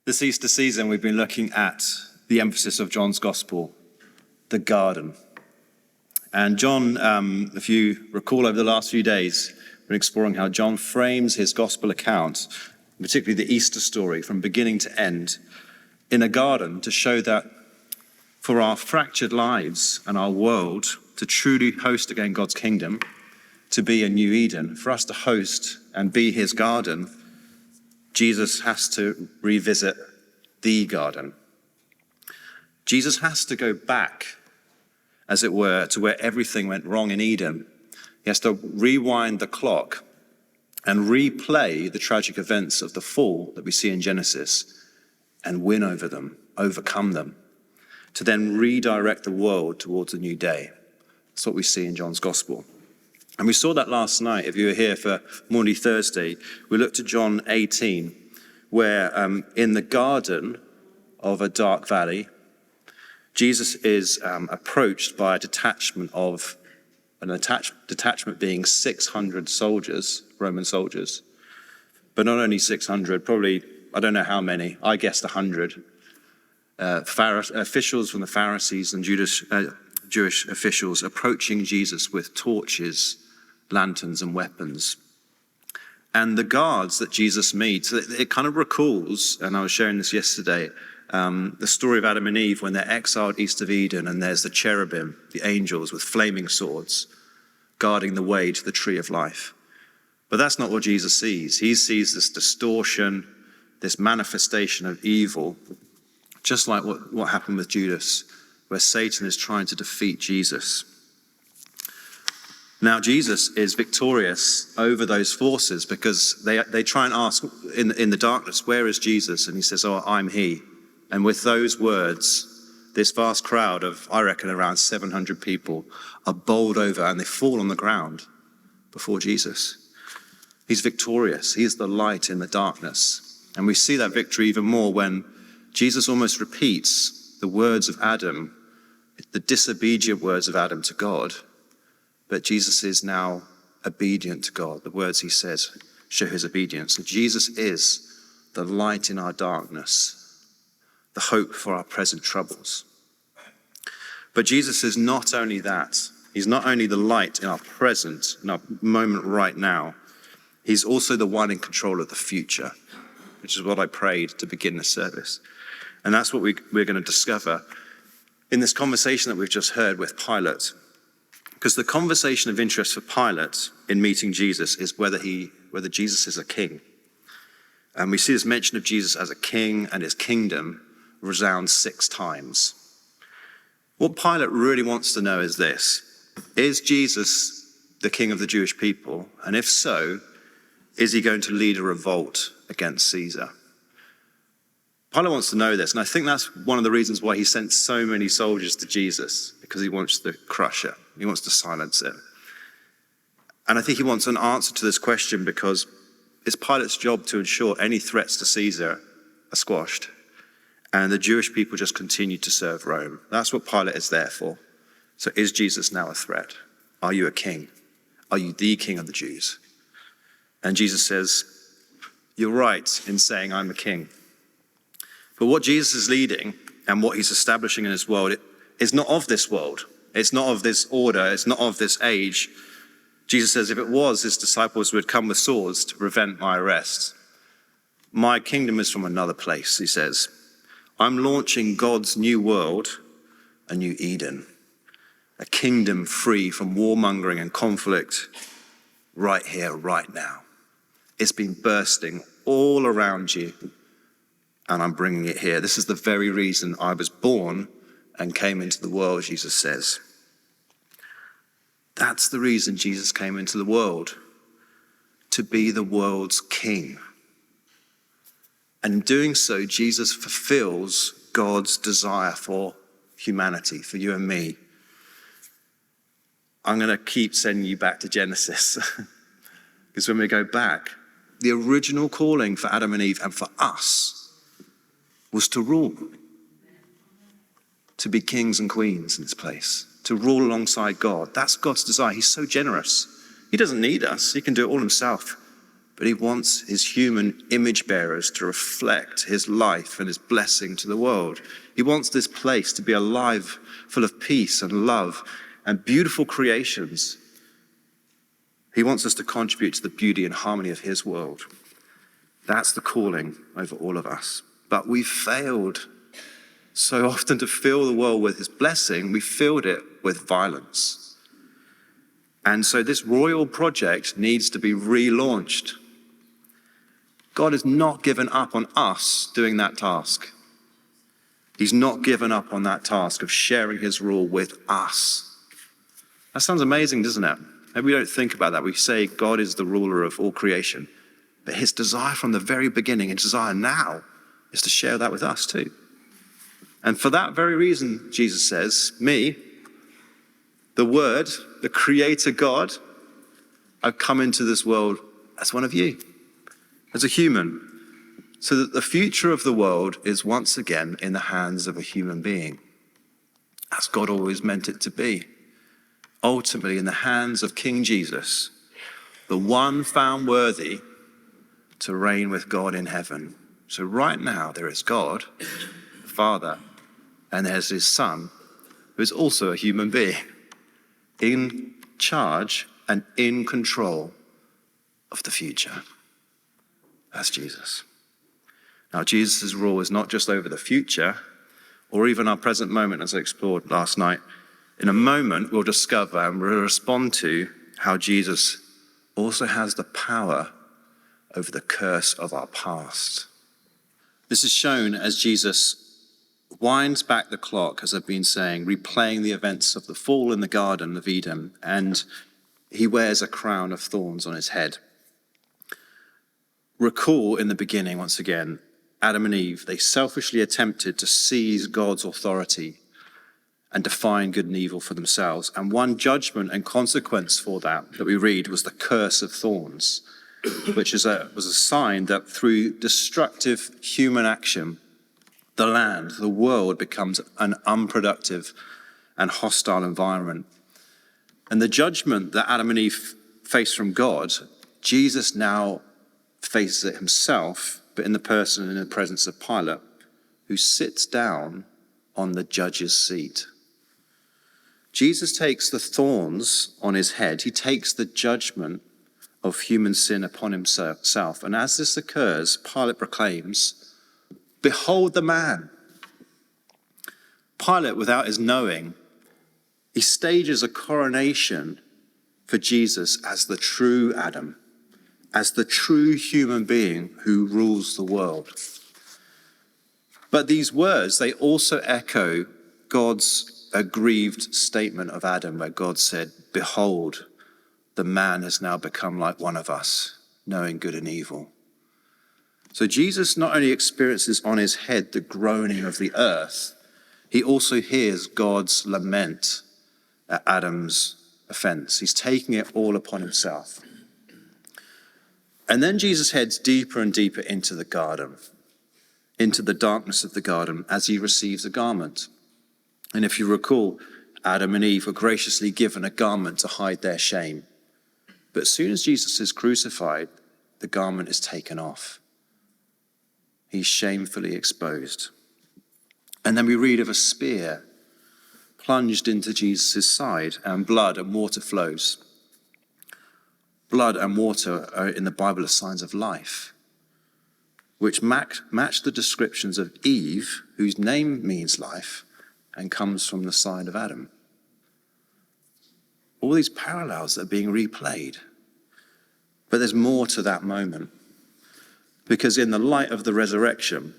This Easter season, we've been looking at the emphasis of John's gospel, the garden. And John, if you recall over the last few days, we're exploring how John frames his gospel account, particularly the Easter story, from beginning to end, in a garden to show that for our fractured lives and our world to truly host again God's kingdom, to be a new Eden, for us to host and be his garden, Jesus has to revisit the garden. Jesus has to go back, as it were, to where everything went wrong in Eden. He has to rewind the clock and replay the tragic events of the fall that we see in Genesis and win over them, overcome them, to then redirect the world towards a new day. That's what we see in John's gospel. And we saw that last night. If you were here for Maundy Thursday, we looked at John 18, where in the garden of a dark valley, Jesus is approached by a detachment being 600 soldiers, Roman soldiers. But not only 600, probably, I don't know how many, I guessed 100. Officials from the Pharisees and Jewish officials approaching Jesus with torches, lanterns and weapons. And the guards that Jesus meets, it kind of recalls, and I was sharing this yesterday, the story of Adam and Eve when they're exiled east of Eden, and there's the cherubim, the angels with flaming swords, guarding the way to the tree of life. But that's not what Jesus sees. He sees this distortion, this manifestation of evil, just like what happened with Judas, where Satan is trying to defeat Jesus. Now, Jesus is victorious over those forces because they try and ask in the darkness, where is Jesus? And he says, oh, I'm he. And with those words, this vast crowd of, I reckon, around 700 people are bowled over and they fall on the ground before Jesus. He's victorious. He is the light in the darkness. And we see that victory even more when Jesus almost repeats the words of Adam, the disobedient words of Adam to God. But Jesus is now obedient to God. The words he says show his obedience. And Jesus is the light in our darkness, the hope for our present troubles. But Jesus is not only that. He's not only the light in our present, in our moment right now. He's also the one in control of the future, which is what I prayed to begin this service. And that's what we're going to discover in this conversation that we've just heard with Pilate. Because the conversation of interest for Pilate in meeting Jesus is whether Jesus is a king. And we see this mention of Jesus as a king and his kingdom resounds 6 times. What Pilate really wants to know is this: is Jesus the king of the Jewish people? And if so, is he going to lead a revolt against Caesar? Pilate wants to know this, and I think that's one of the reasons why he sent so many soldiers to Jesus, because he wants to crush it. He wants to silence it. And I think he wants an answer to this question because it's Pilate's job to ensure any threats to Caesar are squashed, and the Jewish people just continue to serve Rome. That's what Pilate is there for. So is Jesus now a threat? Are you a king? Are you the king of the Jews? And Jesus says, you're right in saying I'm a king. But what Jesus is leading and what he's establishing in his world is not of this world. It's not of this order. It's not of this age. Jesus says if it was, his disciples would come with swords to prevent my arrest. My kingdom is from another place, he says. I'm launching God's new world, a new Eden, a kingdom free from warmongering and conflict right here, right now. It's been bursting all around you, and I'm bringing it here. This is the very reason I was born and came into the world, Jesus says. That's the reason Jesus came into the world, to be the world's king. And in doing so, Jesus fulfills God's desire for humanity, for you and me. I'm going to keep sending you back to Genesis, because when we go back, the original calling for Adam and Eve and for us was to rule, to be kings and queens in this place, to rule alongside God. That's God's desire. He's so generous. He doesn't need us. He can do it all himself. but he wants his human image bearers to reflect his life and his blessing to the world. He wants this place to be alive, full of peace and love and beautiful creations. He wants us to contribute to the beauty and harmony of his world. That's the calling over all of us. But we've failed so often to fill the world with his blessing. We filled it with violence. And so this royal project needs to be relaunched. God has not given up on us doing that task. He's not given up on that task of sharing his rule with us. That sounds amazing, doesn't it? Maybe we don't think about that. We say God is the ruler of all creation. But his desire from the very beginning, his desire now, is to share that with us too. And for that very reason, Jesus says, me, the Word, the Creator God, I've come into this world as one of you, as a human, so that the future of the world is once again in the hands of a human being, as God always meant it to be. Ultimately in the hands of King Jesus, the one found worthy to reign with God in heaven. So right now there is God, the Father, and there's his Son, who is also a human being, in charge and in control of the future. That's Jesus. Now, Jesus' rule is not just over the future or even our present moment, as I explored last night. In a moment, we'll discover and we'll respond to how Jesus also has the power over the curse of our past. This is shown as Jesus winds back the clock, as I've been saying, replaying the events of the fall in the Garden of Eden, and he wears a crown of thorns on his head. Recall in the beginning, once again, Adam and Eve, they selfishly attempted to seize God's authority and define good and evil for themselves. And one judgment and consequence for that we read was the curse of thorns, which was a sign that through destructive human action, the land, the world becomes an unproductive and hostile environment. And the judgment that Adam and Eve faced from God, Jesus now faces it himself, but in the person and in the presence of Pilate, who sits down on the judge's seat. Jesus takes the thorns on his head. He takes the judgment of human sin upon himself. And as this occurs, Pilate proclaims, "Behold the man." Pilate, without his knowing, he stages a coronation for Jesus as the true Adam, as the true human being who rules the world. But these words, they also echo God's aggrieved statement of Adam, where God said, "Behold, the man has now become like one of us, knowing good and evil." So Jesus not only experiences on his head the groaning of the earth, he also hears God's lament at Adam's offense. He's taking it all upon himself. And then Jesus heads deeper and deeper into the garden, into the darkness of the garden, as he receives a garment. And if you recall, Adam and Eve were graciously given a garment to hide their shame. But as soon as Jesus is crucified, the garment is taken off. He's shamefully exposed. And then we read of a spear plunged into Jesus' side, and blood and water flows. Blood and water are in the Bible as signs of life, which match the descriptions of Eve, whose name means life, and comes from the side of Adam. All these parallels that are being replayed. But there's more to that moment. Because in the light of the resurrection,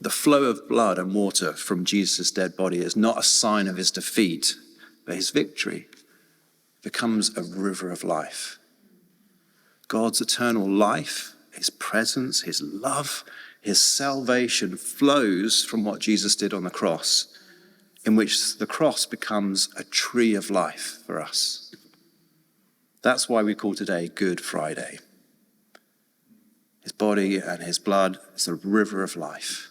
the flow of blood and water from Jesus' dead body is not a sign of his defeat, but his victory. It becomes a river of life. God's eternal life, his presence, his love, his salvation flows from what Jesus did on the cross, in which the cross becomes a tree of life for us. That's why we call today Good Friday. His body and his blood is a river of life.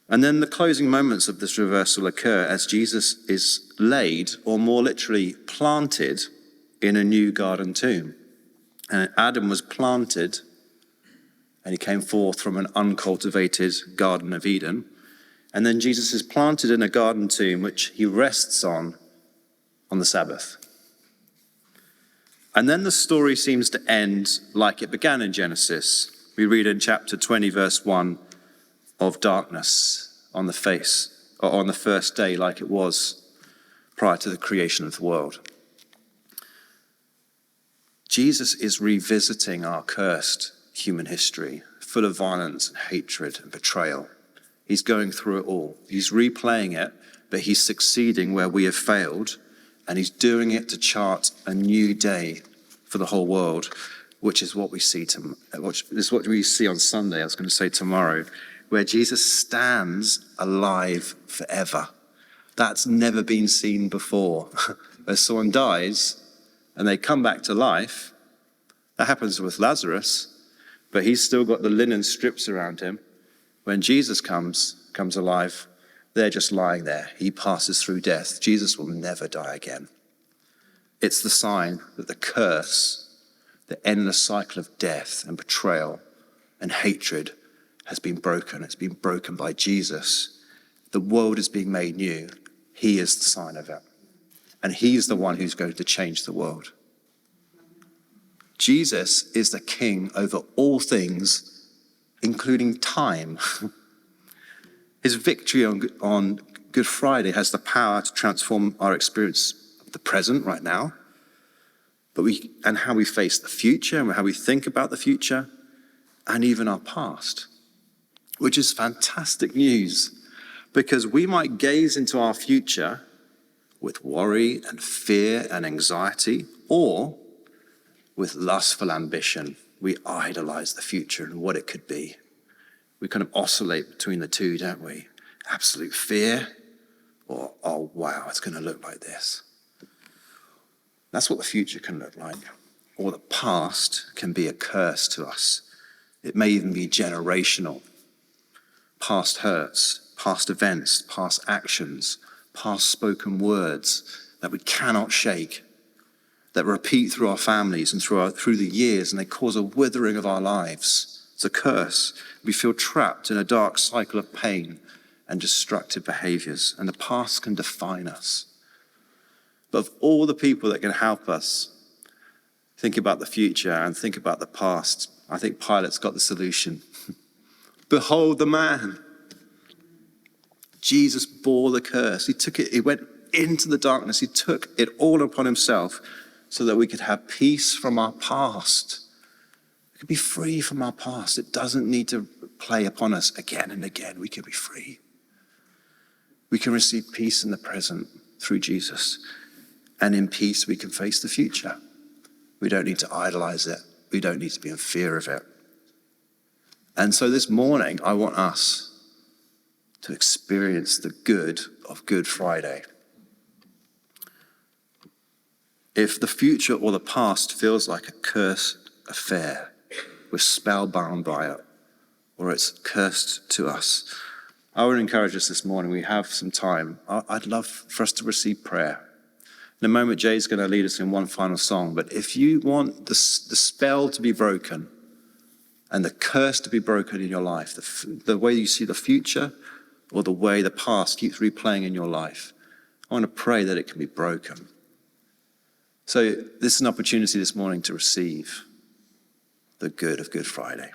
And then the closing moments of this reversal occur as Jesus is laid, or more literally planted, in a new garden tomb. And Adam was planted, and he came forth from an uncultivated Garden of Eden. And then Jesus is planted in a garden tomb, which he rests on the Sabbath. And then the story seems to end like it began in Genesis. We read in chapter 20, verse 1, of darkness on the face, or on the first day, like it was prior to the creation of the world. Jesus is revisiting our cursed human history, full of violence and hatred and betrayal. He's going through it all. He's replaying it, but he's succeeding where we have failed, and he's doing it to chart a new day for the whole world, which is what we see on Sunday. I was going to say tomorrow, where Jesus stands alive forever. That's never been seen before. Where someone dies and they come back to life. That happens with Lazarus, but he's still got the linen strips around him. When Jesus comes alive, they're just lying there. He passes through death. Jesus will never die again. It's the sign that the curse, the endless cycle of death and betrayal and hatred has been broken. It's been broken by Jesus. The world is being made new. He is the sign of it. And he's the one who's going to change the world. Jesus is the king over all things, including time. His victory on Good Friday has the power to transform our experience of the present right now, and how we face the future and how we think about the future, and even our past, which is fantastic news, because we might gaze into our future with worry and fear and anxiety, or with lustful ambition. We idolize the future and what it could be. We kind of oscillate between the two, don't we? Absolute fear, or, oh wow, it's going to look like this. That's what the future can look like. Or the past can be a curse to us. It may even be generational. Past hurts, past events, past actions, past spoken words that we cannot shake, that repeat through our families and through the years, and they cause a withering of our lives. It's a curse. We feel trapped in a dark cycle of pain and destructive behaviors, and the past can define us. But of all the people that can help us think about the future and think about the past, I think Pilate's got the solution. Behold the man. Jesus bore the curse. He took it, he went into the darkness. He took it all upon himself so that we could have peace from our past. We could be free from our past. It doesn't need to play upon us again and again. We can be free. We can receive peace in the present through Jesus. And in peace, we can face the future. We don't need to idolize it. We don't need to be in fear of it. And so this morning, I want us to experience the good of Good Friday. If the future or the past feels like a cursed affair, we're spellbound by it, or it's cursed to us, I would encourage us this morning, we have some time. I'd love for us to receive prayer. In a moment, Jay's going to lead us in one final song, but if you want the spell to be broken and the curse to be broken in your life, the way you see the future or the way the past keeps replaying in your life, I want to pray that it can be broken. So this is an opportunity this morning to receive the good of Good Friday.